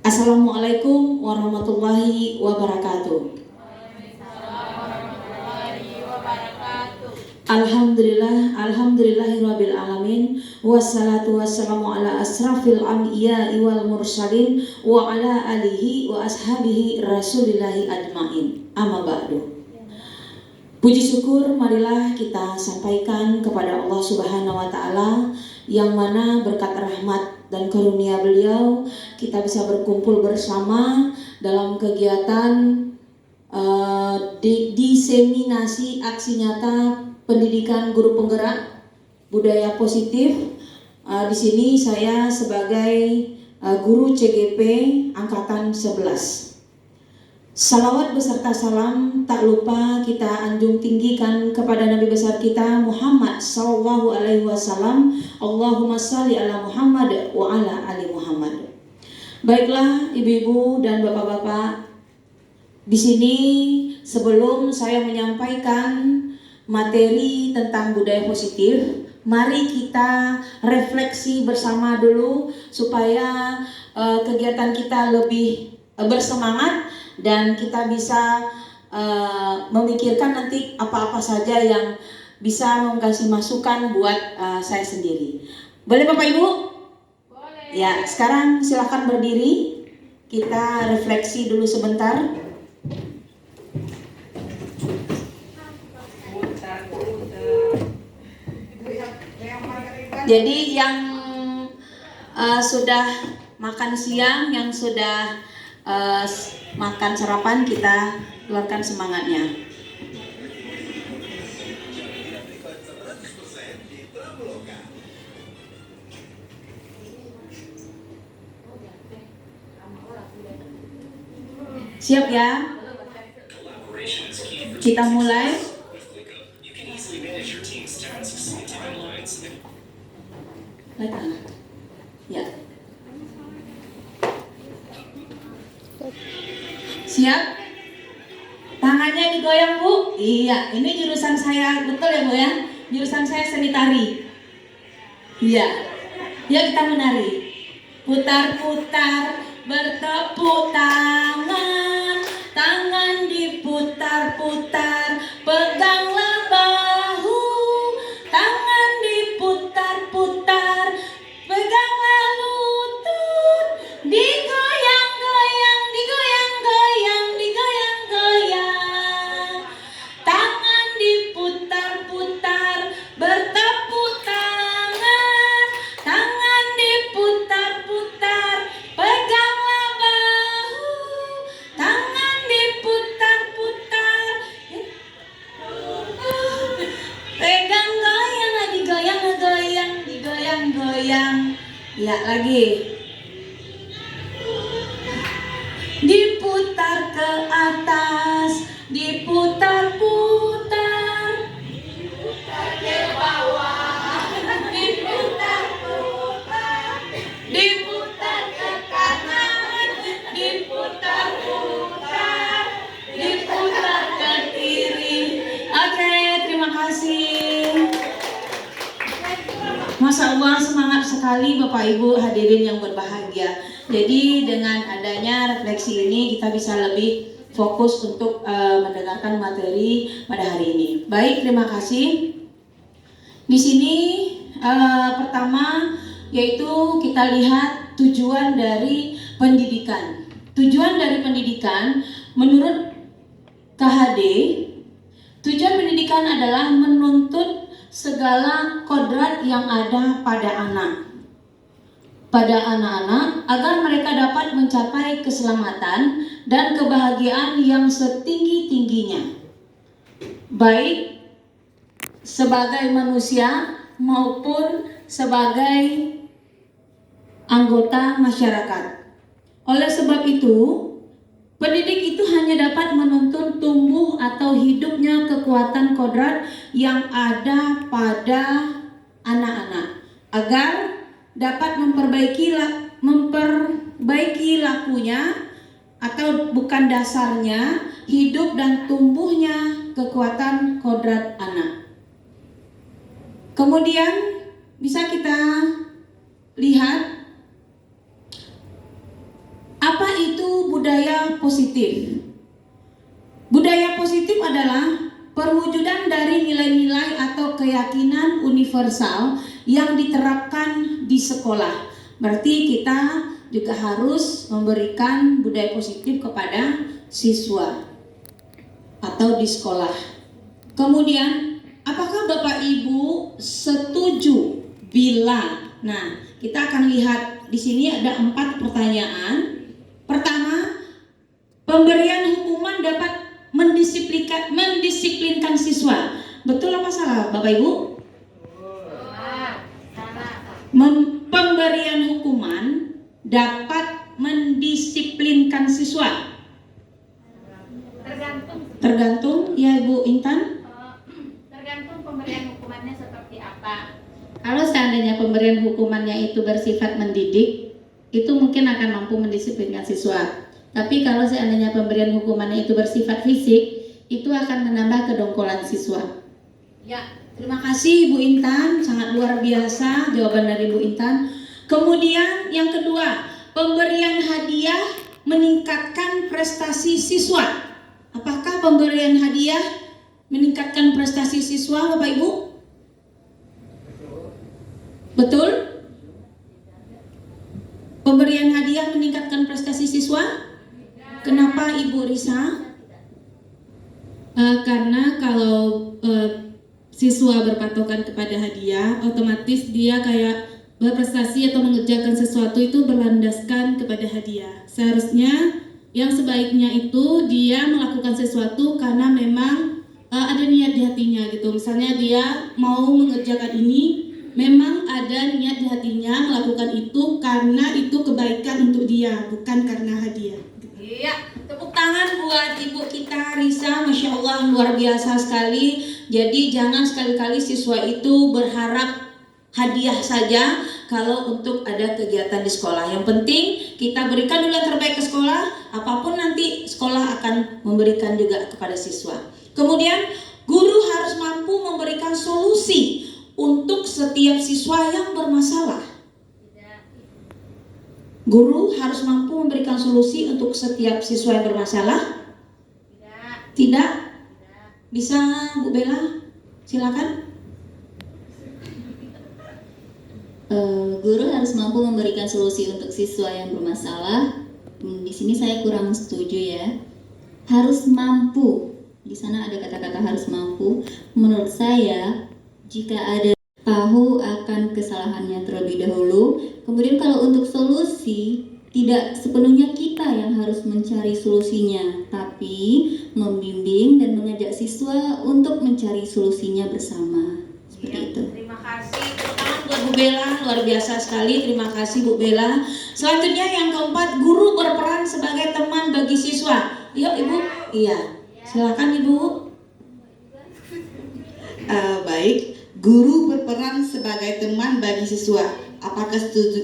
Assalamualaikum warahmatullahi wabarakatuh. Alhamdulillahirabbil alamin, wassalatu wassalamu ala asrafil anbiya'i wal mursalin wa ala alihi wa ashabihi rasulillahi ajmain. Amma ba'du. Puji syukur marilah kita sampaikan kepada Allah Subhanahu wa taala, yang mana berkat rahmat dan karunia beliau kita bisa berkumpul bersama dalam kegiatan diseminasi aksi nyata pendidikan guru penggerak budaya positif. Di sini saya sebagai guru CGP angkatan 11. Salawat beserta salam tak lupa kita anjung tinggikan kepada Nabi besar kita Muhammad sallallahu alaihi wasallam. Allahumma shalli ala Muhammad wa ala ali Muhammad. Baiklah ibu-ibu dan bapak-bapak, di sini sebelum saya menyampaikan materi tentang budaya positif, mari kita refleksi bersama dulu supaya kegiatan kita lebih bersemangat dan kita bisa memikirkan nanti apa-apa saja yang bisa mengasih masukan buat saya sendiri. Boleh Bapak Ibu? Boleh. Ya, sekarang silakan berdiri. Kita refleksi dulu sebentar. Jadi yang sudah makan siang, yang sudah makan sarapan, kita keluarkan semangatnya. Siap ya? Kita mulai. Ya. Siap? Tangannya digoyang Bu? Iya, ini jurusan saya, betul ya Bu ya? Jurusan saya seni tari. Iya. Ya kita menari. Putar-putar, bertepuk tangan, tangan diputar-putar, peganglah bahu, tangan diputar-putar, peganglah lutut, digoyang-goyang, digoyang-goyang, digoyang-goyang, tangan diputar-putar, bertepuk tangan, tangan diputar-putar, peganglah bahu, tangan diputar-putar, pegang goyang, digoyang-goyang, digoyang-goyang. Ya lagi. Diputar ke atas, diputar-putar, diputar ke bawah, diputar-putar, diputar ke kanan, diputar-putar, diputar ke kiri. Oke, terima kasih. Masya Allah, semangat sekali Bapak Ibu hadirin yang berbahagia. Jadi dengan adanya refleksi ini kita bisa lebih fokus untuk mendengarkan materi pada hari ini. Baik, terima kasih. Di sini pertama yaitu kita lihat tujuan dari pendidikan. Tujuan dari pendidikan menurut KHD, tujuan pendidikan adalah menuntut segala kodrat yang ada pada anak-anak agar mereka dapat mencapai keselamatan dan kebahagiaan yang setinggi-tingginya, baik sebagai manusia maupun sebagai anggota masyarakat. Oleh sebab itu, pendidik itu hanya dapat menuntun tumbuh atau hidupnya kekuatan kodrat yang ada pada anak-anak agar dapat memperbaiki lakunya atau bukan dasarnya hidup dan tumbuhnya kekuatan kodrat anak. Kemudian bisa kita lihat apa Apa itu budaya positif? Budaya positif adalah perwujudan dari nilai-nilai atau keyakinan universal yang diterapkan di sekolah. Berarti kita juga harus memberikan budaya positif kepada siswa atau di sekolah. Kemudian, apakah Bapak Ibu setuju bila, nah kita akan lihat di sini ada 4 pertanyaan. Pertama, pemberian hukuman dapat mendisiplinkan siswa. Betul apa salah, Bapak Ibu? Pemberian hukuman dapat mendisiplinkan siswa. Tergantung, ya Ibu Intan. Tergantung pemberian hukumannya seperti apa. Kalau seandainya pemberian hukumannya itu bersifat mendidik, itu mungkin akan mampu mendisiplinkan siswa. Tapi kalau seandainya pemberian hukumannya itu bersifat fisik, itu akan menambah kedongkolan siswa. Ya, terima kasih Ibu Intan, sangat luar biasa jawaban dari Ibu Intan. Kemudian yang kedua, pemberian hadiah meningkatkan prestasi siswa. Apakah pemberian hadiah meningkatkan prestasi siswa, Bapak Ibu? Betul? Pemberian hadiah meningkatkan prestasi siswa? Kenapa Ibu Risa? Karena kalau siswa berpatokan kepada hadiah, otomatis dia kayak berprestasi atau mengerjakan sesuatu itu berlandaskan kepada hadiah. Seharusnya yang sebaiknya itu dia melakukan sesuatu karena memang ada niat di hatinya gitu. Misalnya dia mau mengerjakan ini, memang ada niat di hatinya melakukan itu karena itu kebaikan untuk dia, bukan karena hadiah. Iya, tepuk tangan buat ibu kita Risa, Masya Allah luar biasa sekali. Jadi jangan sekali-kali siswa itu berharap hadiah saja kalau untuk ada kegiatan di sekolah. Yang penting kita berikan dulu yang terbaik ke sekolah, apapun nanti sekolah akan memberikan juga kepada siswa. Kemudian guru harus mampu memberikan solusi untuk setiap siswa yang bermasalah. Guru harus mampu memberikan solusi untuk setiap siswa yang bermasalah? Tidak? Bisa Bu Bella? Silakan. Guru harus mampu memberikan solusi untuk siswa yang bermasalah. Di sini saya kurang setuju ya. Harus mampu. Di sana ada kata-kata harus mampu. Menurut saya, jika ada tahu akan kesalahannya terlebih dahulu. Kemudian kalau untuk solusi, tidak sepenuhnya kita yang harus mencari solusinya, tapi membimbing dan mengajak siswa untuk mencari solusinya bersama. Seperti itu. Terima kasih. Tangan buat Bu Bella, luar biasa sekali. Terima kasih Bu Bella. Selanjutnya yang keempat, guru berperan sebagai teman bagi siswa. Yuk Ibu. Iya. Silakan Ibu. Baik. Guru berperan sebagai teman bagi siswa. Apakah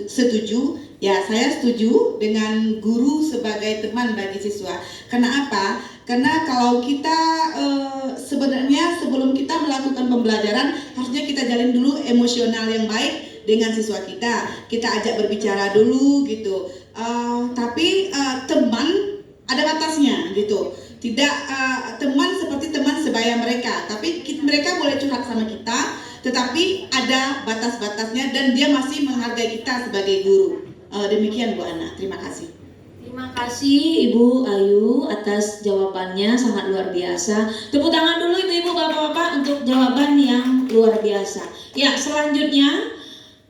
setuju? Ya, saya setuju dengan guru sebagai teman bagi siswa. Karena apa? Karena kalau kita sebenarnya sebelum kita melakukan pembelajaran, harusnya kita jalin dulu emosional yang baik dengan siswa kita. Kita ajak berbicara dulu gitu. Tapi teman ada batasnya gitu. Tidak teman seperti teman sebaya mereka, tapi mereka boleh curhat sama kita, tetapi ada batas-batasnya dan dia masih menghargai kita sebagai guru. Demikian Bu Ana, terima kasih. Terima kasih Ibu Ayu atas jawabannya, sangat luar biasa. Tepuk tangan dulu Ibu-ibu, Bapak-bapak untuk jawaban yang luar biasa. Ya, selanjutnya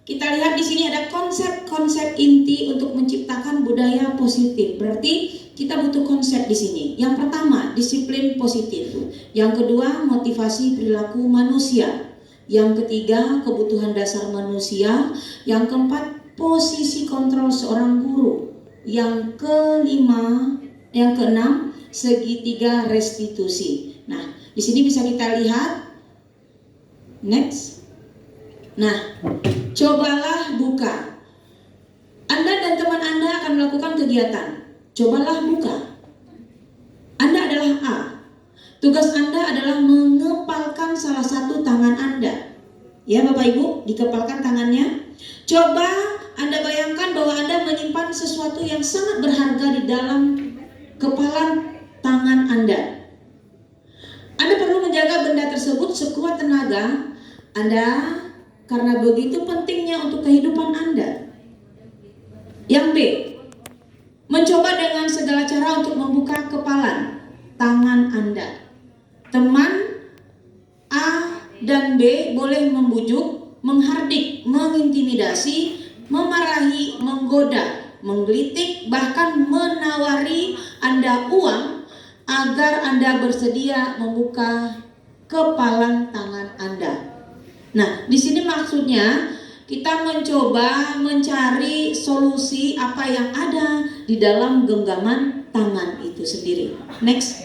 kita lihat di sini ada konsep-konsep inti untuk menciptakan budaya positif. Berarti kita butuh konsep di sini. Yang pertama, disiplin positif. Yang kedua, motivasi perilaku manusia. Yang ketiga, kebutuhan dasar manusia. Yang keempat, posisi kontrol seorang guru. Yang keenam, segitiga restitusi. Nah, di sini bisa kita lihat. Next. Nah, cobalah buka. Anda dan teman Anda akan melakukan kegiatan. Cobalah buka. Anda adalah A. Tugas Anda adalah mengepalkan salah satu tangan Anda. Ya Bapak Ibu, dikepalkan tangannya. Coba Anda bayangkan bahwa Anda menyimpan sesuatu yang sangat berharga di dalam kepalan tangan Anda. Anda perlu menjaga benda tersebut sekuat tenaga Anda, karena begitu pentingnya untuk kehidupan Anda. Yang B, mencoba dengan segala cara untuk membuka kepalan tangan Anda. Teman A dan B boleh membujuk, menghardik, mengintimidasi, memarahi, menggoda, menggelitik, bahkan menawari Anda uang agar Anda bersedia membuka kepalan tangan Anda. Nah, di sini maksudnya kita mencoba mencari solusi apa yang ada di dalam genggaman tangan itu sendiri. Next.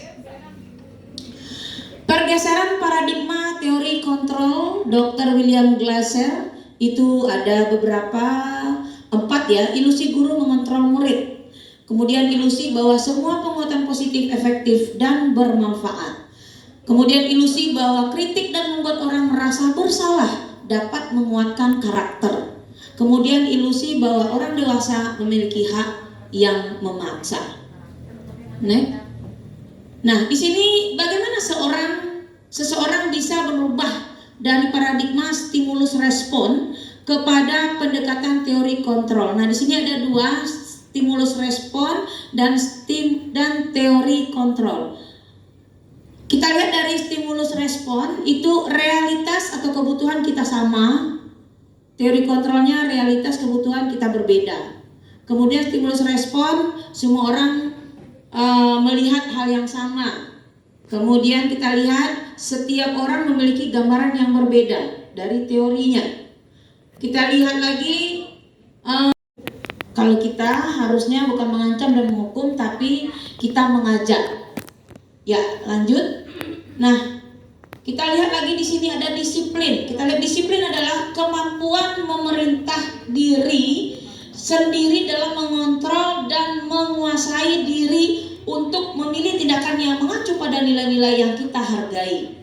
Pergeseran paradigma teori kontrol Dr. William Glasser itu ada beberapa, 4 ya. Ilusi guru mengontrol murid. Kemudian ilusi bahwa semua penguatan positif efektif dan bermanfaat. Kemudian ilusi bahwa kritik dan membuat orang merasa bersalah dapat menguatkan karakter. Kemudian ilusi bahwa orang dewasa memiliki hak yang memaksa. Nah, di sini bagaimana seseorang bisa berubah dari paradigma stimulus respon kepada pendekatan teori kontrol. Nah, di sini ada 2, stimulus respon dan teori kontrol. Kita lihat dari stimulus respon itu realitas atau kebutuhan kita sama. Teori kontrolnya realitas kebutuhan kita berbeda. Kemudian stimulus respon semua orang melihat hal yang sama. Kemudian kita lihat setiap orang memiliki gambaran yang berbeda dari teorinya. Kita lihat lagi kalau kita harusnya bukan mengancam dan menghukum, tapi kita mengajak. Ya, lanjut. Nah, kita lihat lagi di sini ada disiplin. Kita lihat disiplin adalah kemampuan memerintah diri sendiri dalam mengontrol dan menguasai diri untuk memilih tindakan yang mengacu pada nilai-nilai yang kita hargai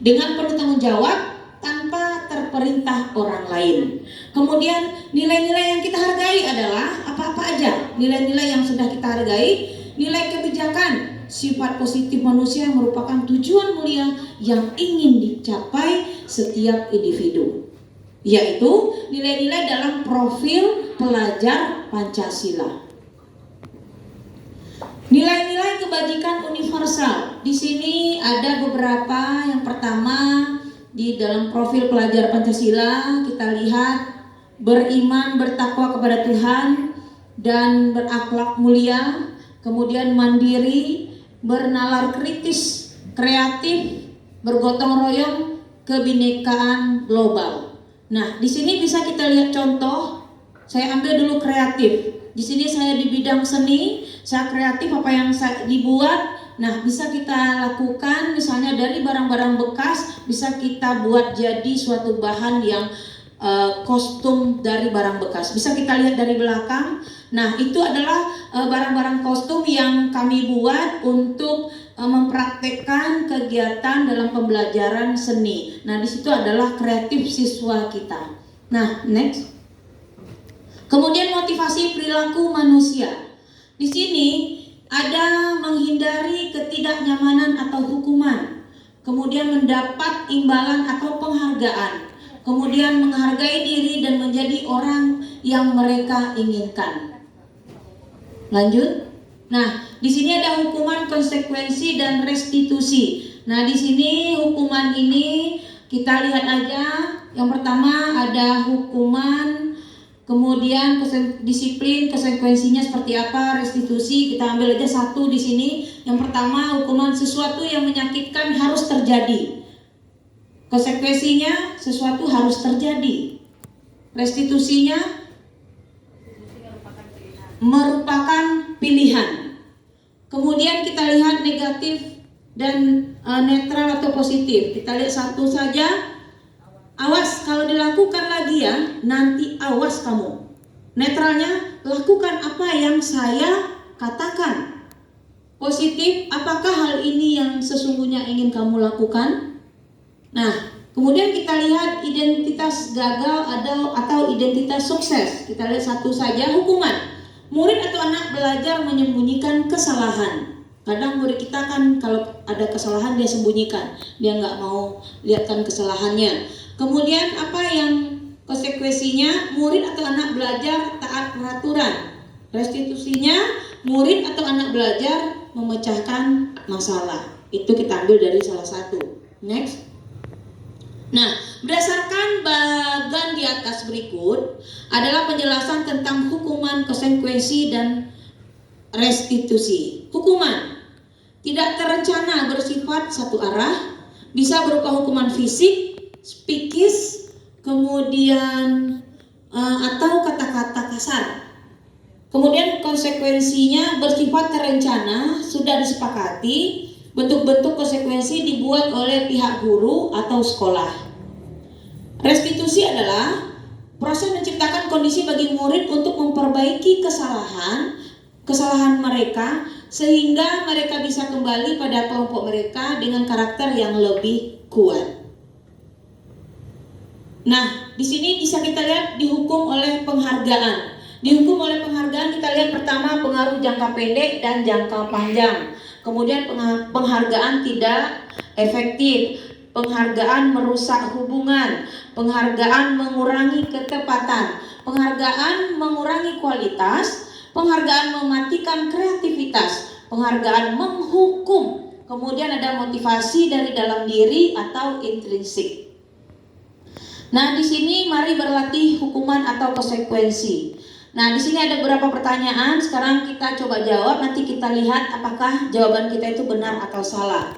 dengan penuh tanggung jawab tanpa terperintah orang lain. Kemudian nilai-nilai yang kita hargai adalah apa-apa aja. Nilai-nilai yang sudah kita hargai, nilai kebijakan, sifat positif manusia yang merupakan tujuan mulia yang ingin dicapai setiap individu, yaitu nilai-nilai dalam profil pelajar Pancasila. Nilai-nilai kebajikan universal. Di sini ada beberapa. Yang pertama, di dalam profil pelajar Pancasila kita lihat beriman, bertakwa kepada Tuhan dan berakhlak mulia, kemudian mandiri, bernalar kritis, kreatif, bergotong royong, kebinekaan global. Nah, di sini bisa kita lihat contoh. Saya ambil dulu kreatif. Di sini saya di bidang seni, saya kreatif apa yang saya dibuat. Nah, bisa kita lakukan misalnya dari barang-barang bekas, bisa kita buat jadi suatu bahan yang kostum dari barang bekas. Bisa kita lihat dari belakang. Nah, itu adalah barang-barang kostum yang kami buat untuk mempraktekkan kegiatan dalam pembelajaran seni. Nah, di situ adalah kreatif siswa kita. Nah, next. Kemudian motivasi perilaku manusia. Di sini ada menghindari ketidaknyamanan atau hukuman. Kemudian mendapat imbalan atau penghargaan. Kemudian menghargai diri dan menjadi orang yang mereka inginkan. Lanjut. Nah, di sini ada hukuman, konsekuensi dan restitusi. Nah, di sini hukuman ini kita lihat aja. Yang pertama ada hukuman, kemudian disiplin, konsekuensinya seperti apa, restitusi. Kita ambil aja satu di sini. Yang pertama, hukuman, sesuatu yang menyakitkan harus terjadi. Konsekuensinya sesuatu harus terjadi. Restitusinya merupakan pilihan. Kemudian kita lihat negatif dan netral atau positif. Kita lihat satu saja. Awas kalau dilakukan lagi ya, nanti awas kamu. Netralnya, lakukan apa yang saya katakan. Positif, apakah hal ini yang sesungguhnya ingin kamu lakukan? Nah, Kemudian kita lihat identitas gagal atau identitas sukses. Kita lihat satu saja, hukuman. Murid atau anak belajar menyembunyikan kesalahan. Kadang murid kita kan kalau ada kesalahan dia sembunyikan, dia nggak mau lihatkan kesalahannya. Kemudian apa yang konsekuensinya? Murid atau anak belajar taat peraturan. Restitusinya, murid atau anak belajar memecahkan masalah. Itu kita ambil dari salah satu. Next. Nah, berdasarkan bagan di atas berikut adalah penjelasan tentang hukuman, konsekuensi, dan restitusi. Hukuman tidak terencana bersifat satu arah, bisa berupa hukuman fisik, psikis, kemudian atau kata-kata kasar. Kemudian konsekuensinya bersifat terencana, sudah disepakati. Bentuk-bentuk konsekuensi dibuat oleh pihak guru atau sekolah. Restitusi adalah proses menciptakan kondisi bagi murid untuk memperbaiki kesalahan mereka sehingga mereka bisa kembali pada kelompok mereka dengan karakter yang lebih kuat. Nah, di sini bisa kita lihat dihukum oleh penghargaan. Dihukum oleh penghargaan kita lihat pertama pengaruh jangka pendek dan jangka panjang. Kemudian penghargaan tidak efektif, penghargaan merusak hubungan, penghargaan mengurangi ketepatan, penghargaan mengurangi kualitas, penghargaan mematikan kreativitas, penghargaan menghukum, kemudian ada motivasi dari dalam diri atau intrinsik. Nah, di sini mari berlatih hukuman atau konsekuensi. Nah, di sini ada beberapa pertanyaan. Sekarang kita coba jawab. Nanti kita lihat apakah jawaban kita itu benar atau salah.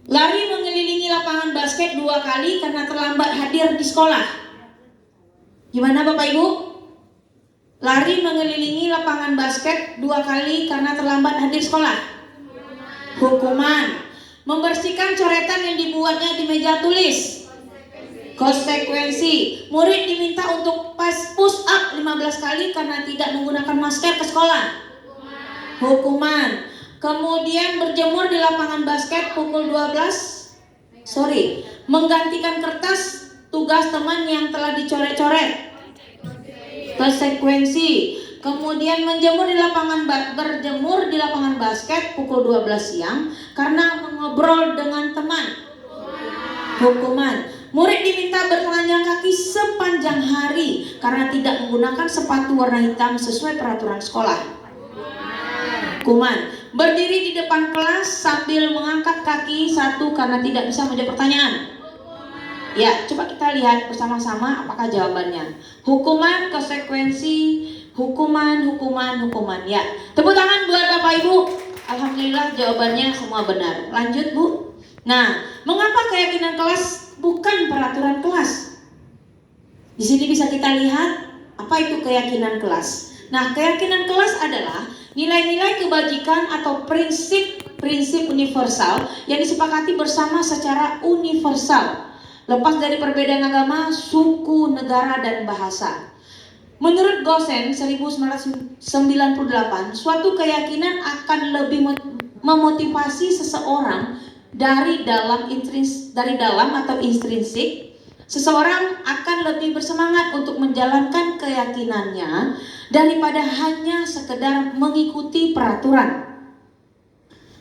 Lari mengelilingi lapangan basket 2 kali karena terlambat hadir di sekolah. Gimana Bapak Ibu? Lari mengelilingi lapangan basket 2 kali karena terlambat hadir sekolah. Hukuman. Membersihkan coretan yang dibuatnya di meja tulis. Konsekuensi, murid diminta untuk push up 15 kali karena tidak menggunakan masker ke sekolah. Hukuman. Kemudian berjemur di lapangan basket pukul 12. Menggantikan kertas tugas teman yang telah dicoret-coret. Konsekuensi. Kemudian berjemur di lapangan basket pukul 12 siang karena mengobrol dengan teman. Hukuman. Murid diminta bertelanjang kaki sepanjang hari karena tidak menggunakan sepatu warna hitam sesuai peraturan sekolah. Hukuman. Berdiri di depan kelas sambil mengangkat kaki 1 karena tidak bisa menjawab pertanyaan. Ya, coba kita lihat bersama-sama apakah jawabannya. Hukuman, konsekuensi, hukuman. Ya, tepuk tangan buat Bapak Ibu. Alhamdulillah jawabannya semua benar. Lanjut Bu. Nah, mengapa keyakinan kelas bukan peraturan kelas? Di sini bisa kita lihat apa itu keyakinan kelas. Nah, keyakinan kelas adalah nilai-nilai kebajikan atau prinsip universal yang disepakati bersama secara universal, lepas dari perbedaan agama, suku, negara, dan bahasa. Menurut Gosen 1998, suatu keyakinan akan lebih memotivasi seseorang dari dalam atau intrinsik. Seseorang akan lebih bersemangat untuk menjalankan keyakinannya daripada hanya sekedar mengikuti peraturan.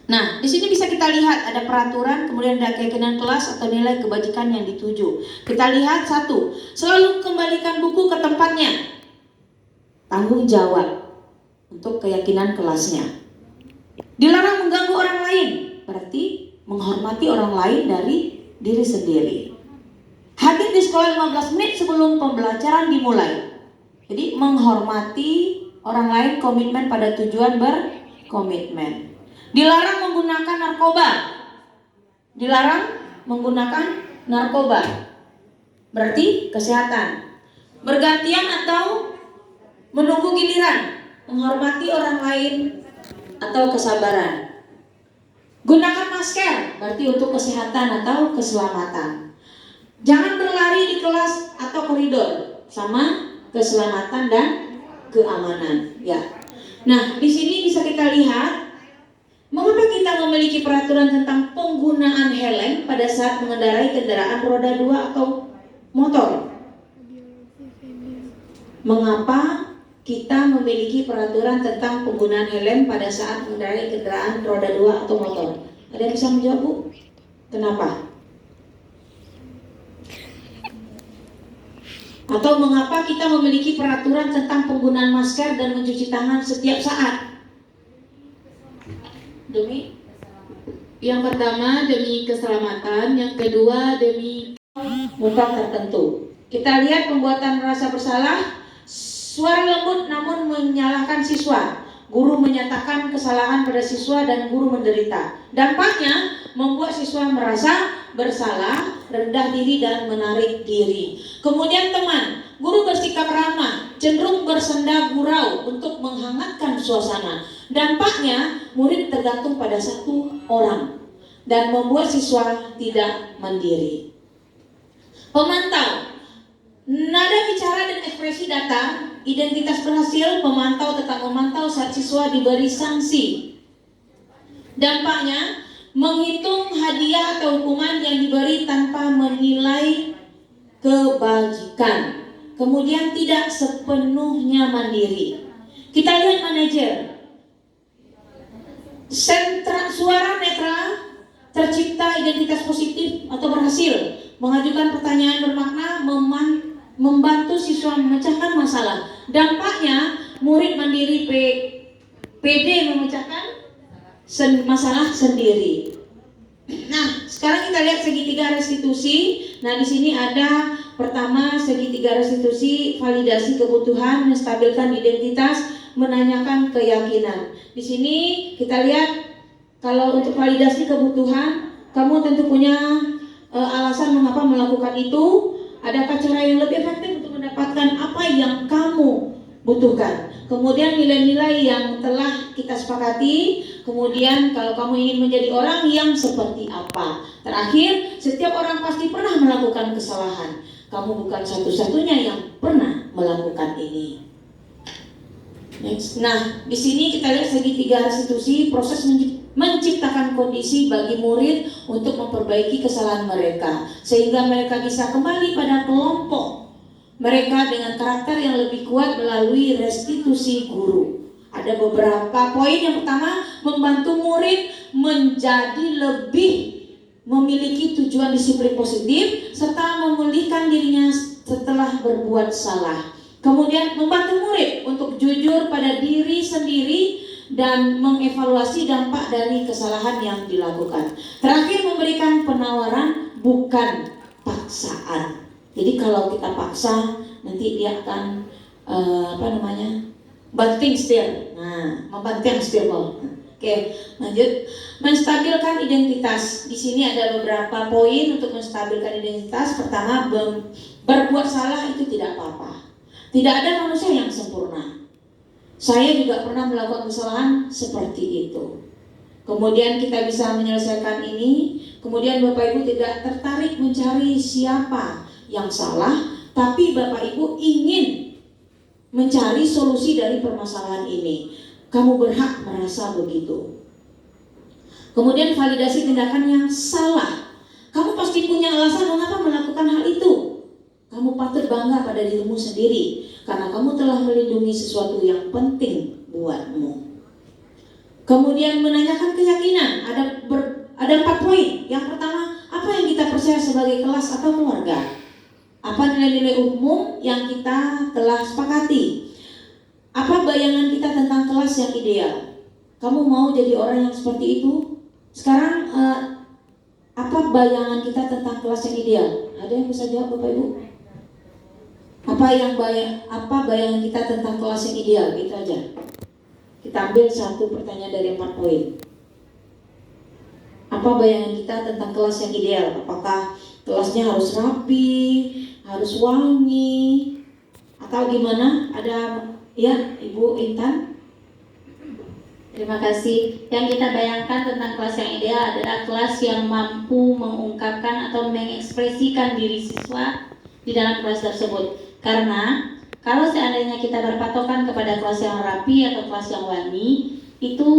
Nah, di sini bisa kita lihat ada peraturan, kemudian ada keyakinan kelas atau nilai kebajikan yang dituju. Kita lihat 1, selalu kembalikan buku ke tempatnya. Tanggung jawab untuk keyakinan kelasnya. Dilarang mengganggu orang lain, berarti menghormati orang lain dari diri sendiri. Hadir di sekolah 15 menit sebelum pembelajaran dimulai. Jadi menghormati orang lain, komitmen pada tujuan berkomitmen. Dilarang menggunakan narkoba. Dilarang menggunakan narkoba. Berarti kesehatan. Bergantian atau menunggu giliran. Menghormati orang lain atau kesabaran. Gunakan masker, berarti untuk kesehatan atau keselamatan. Jangan berlari di kelas atau koridor, sama keselamatan dan keamanan. Ya. Nah, di sini bisa kita lihat mengapa kita memiliki peraturan tentang penggunaan helm pada saat mengendarai kendaraan roda 2 atau motor? Mengapa kita memiliki peraturan tentang penggunaan helm pada saat mengendarai kendaraan roda 2 atau motor? Ada yang bisa menjawab, Bu? Kenapa? Atau mengapa kita memiliki peraturan tentang penggunaan masker dan mencuci tangan setiap saat? Demi yang pertama demi keselamatan, yang kedua demi Muka tertentu. Kita lihat pembuatan rasa bersalah. Suara lembut namun menyalahkan siswa. Guru menyatakan kesalahan pada siswa dan guru menderita. Dampaknya membuat siswa merasa bersalah, rendah diri dan menarik diri. Kemudian teman, guru bersikap ramah, cenderung bersenda gurau untuk menghangatkan suasana. Dampaknya murid tergantung pada satu orang dan membuat siswa tidak mandiri. Pemantau, nada bicara dan ekspresi data, identitas berhasil, pemantau tetap memantau saat siswa diberi sanksi. Dampaknya, menghitung hadiah atau hukuman yang diberi tanpa menilai kebajikan. Kemudian tidak sepenuhnya mandiri. Kita lihat manajer. Suara netral, tercipta identitas positif atau berhasil, mengajukan pertanyaan bermakna, membantu siswa memecahkan masalah. Dampaknya murid mandiri PD memecahkan masalah sendiri. Nah, sekarang kita lihat segitiga restitusi. Nah, di sini ada pertama segitiga restitusi, validasi kebutuhan, menstabilkan identitas, menanyakan keyakinan. Di sini kita lihat kalau untuk validasi kebutuhan, kamu tentu punya alasan mengapa melakukan itu. Adakah cara yang lebih efektif untuk mendapatkan apa yang kamu butuhkan? Kemudian nilai-nilai yang telah kita sepakati. Kemudian kalau kamu ingin menjadi orang yang seperti apa? Terakhir, setiap orang pasti pernah melakukan kesalahan. Kamu bukan satu-satunya yang pernah melakukan ini. Next. Nah, di sini kita lihat segitiga restitusi, proses menciptakan kondisi bagi murid untuk memperbaiki kesalahan mereka sehingga mereka bisa kembali pada kelompok mereka dengan karakter yang lebih kuat melalui restitusi guru. Ada beberapa poin. Yang pertama, membantu murid menjadi lebih memiliki tujuan disiplin positif serta memulihkan dirinya setelah berbuat salah. Kemudian membantu murid untuk jujur pada diri sendiri dan mengevaluasi dampak dari kesalahan yang dilakukan. Terakhir, memberikan penawaran bukan paksaan. Jadi kalau kita paksa, nanti dia akan banting setir. Nah, membanting setir ball. Oke, lanjut. Menstabilkan identitas. Di sini ada beberapa poin untuk menstabilkan identitas. Pertama, berbuat salah itu tidak apa-apa. Tidak ada manusia yang sempurna. Saya juga pernah melakukan kesalahan seperti itu. Kemudian kita bisa menyelesaikan ini. Kemudian Bapak Ibu tidak tertarik mencari siapa yang salah, tapi Bapak Ibu ingin mencari solusi dari permasalahan ini. Kamu berhak merasa begitu. Kemudian validasi tindakan yang salah. Kamu pasti punya alasan mengapa melakukan hal itu. Kamu patut bangga pada dirimu sendiri karena kamu telah melindungi sesuatu yang penting buatmu. Kemudian menanyakan keyakinan. Ada 4 poin. Yang pertama, apa yang kita percaya sebagai kelas atau keluarga? Apa nilai-nilai umum yang kita telah sepakati? Apa bayangan kita tentang kelas yang ideal? Kamu mau jadi orang yang seperti itu? Sekarang apa bayangan kita tentang kelas yang ideal? Ada yang bisa jawab Bapak Ibu? Apa bayangan kita tentang kelas yang ideal? Itu aja. Kita ambil satu pertanyaan dari 4 poin. Apa bayangan kita tentang kelas yang ideal? Apakah kelasnya harus rapi, harus wangi, atau gimana? Ada ya, Ibu Intan? Terima kasih. Yang kita bayangkan tentang kelas yang ideal adalah kelas yang mampu mengungkapkan atau mengekspresikan diri siswa di dalam kelas tersebut. Karena kalau seandainya kita berpatokan kepada kelas yang rapi atau kelas yang wangi, itu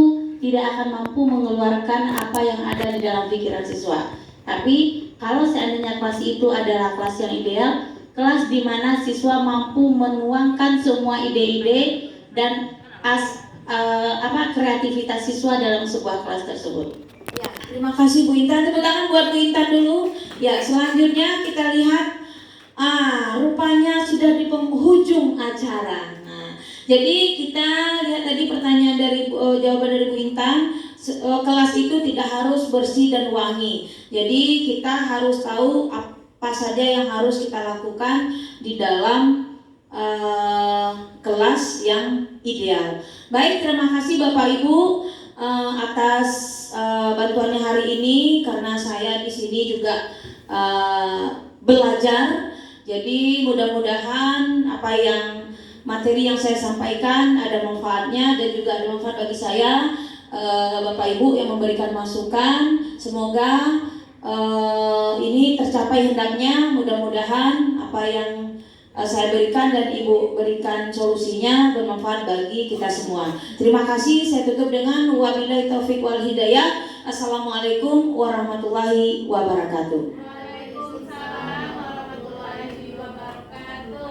tidak akan mampu mengeluarkan apa yang ada di dalam pikiran siswa. Tapi kalau seandainya kelas itu adalah kelas yang ideal, kelas di mana siswa mampu menuangkan semua ide-ide dan kreativitas siswa dalam sebuah kelas tersebut. Ya, terima kasih Bu Intan. Tepuk tangan buat Bu Intan dulu. Ya, selanjutnya kita lihat, rupanya sudah di penghujung acara. Nah, jadi kita lihat tadi pertanyaan dari jawaban dari Bu Intan. Kelas itu tidak harus bersih dan wangi. Jadi kita harus tahu apa saja yang harus kita lakukan di dalam kelas yang ideal. Baik, terima kasih Bapak Ibu atas bantuannya hari ini, karena saya di sini juga belajar. Jadi mudah-mudahan apa yang materi yang saya sampaikan ada manfaatnya dan juga ada manfaat bagi saya. Bapak Ibu yang memberikan masukan, semoga ini tercapai hendaknya. Mudah-mudahan apa yang saya berikan dan Ibu berikan solusinya bermanfaat bagi kita semua. Terima kasih. Saya tutup dengan wabillahi taufik wal hidayah. Assalamualaikum warahmatullahi wabarakatuh. Waalaikumsalam warahmatullahi wabarakatuh.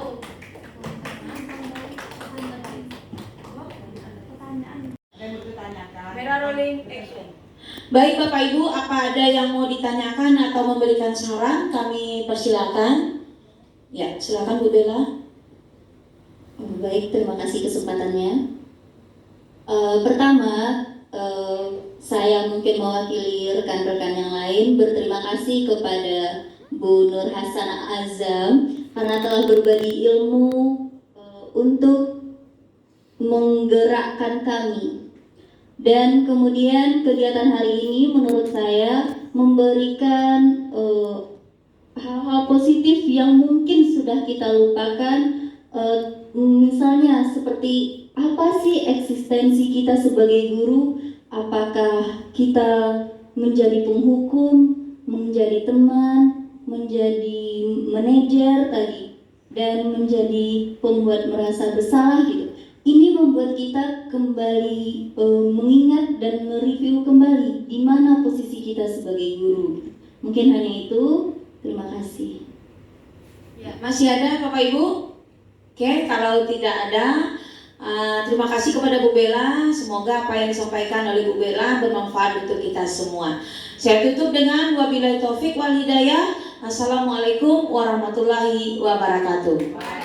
Merah rolling action. Baik Bapak Ibu, apa ada yang mau ditanyakan atau memberikan saran? Kami persilakan. Ya, silakan Bu Bella. Baik, terima kasih kesempatannya. Pertama, saya mungkin mewakili rekan-rekan yang lain berterima kasih kepada Bu Nur Hasanah Azam karena telah berbagi ilmu untuk menggerakkan kami. Dan kemudian kegiatan hari ini menurut saya memberikan hal-hal positif yang mungkin sudah kita lupakan, misalnya seperti apa sih eksistensi kita sebagai guru, apakah kita menjadi penghukum, menjadi teman, menjadi manajer tadi, dan menjadi pembuat merasa bersalah gitu. Ini membuat kita kembali mengingat dan mereview kembali di mana posisi kita sebagai guru. Mungkin hanya itu. Terima kasih. Ya, masih ada Bapak Ibu? Oke, kalau tidak ada, terima kasih kepada Bu Bella. Semoga apa yang disampaikan oleh Bu Bella bermanfaat untuk kita semua. Saya tutup dengan wabillahi taufik wal hidayah. Assalamualaikum warahmatullahi wabarakatuh.